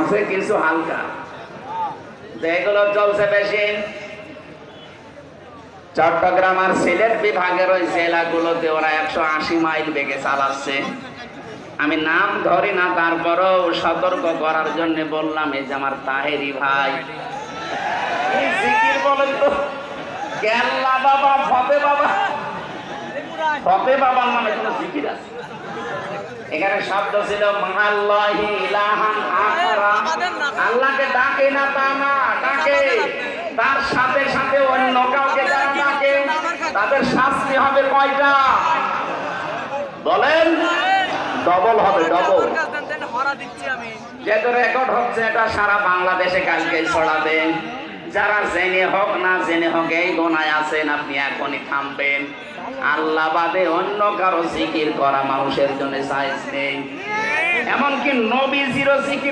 আছে কিছু হালকা, যেগুলো চলছে বেশি চট্টগ্রাম আর সিলেট বিভাগের ওই জেলাগুলোতে ওরা 180 মাইল বেগে চালাচ্ছে। আমি নাম ধরি না, তারপরও সতর্ক করার জন্য বললাম। এই যে আমার তাহেরি ভাই, জিকির বলেন তো, কেল্লা বাবা, ফতে বাবা, ফতে বাবার নামে কোন জিকির আছে? এখানে শব্দ ছিল মাআল্লাহি ইলাহান আখরা, আল্লাহকে ডাকে না তা না, ডাকে তার সাথে সাথে অন্য কাউকে যারা ডাকে তাদের শাস্তি হবে কয়টা বলেন? ডবল হবে, ডবল। যেহেতু রেকর্ড হচ্ছে, এটা সারা বাংলাদেশে কালকে ছড়াবে। যারা জেনে হোক না জেনে হোক এই গোনায় আছেন, আপনি এখনই থামবেন। আল্লাহ বাদে অন্য কারো জিকির করা মানুষের জন্য জায়েজ নেই, এমনকি নবীজিরও জিকির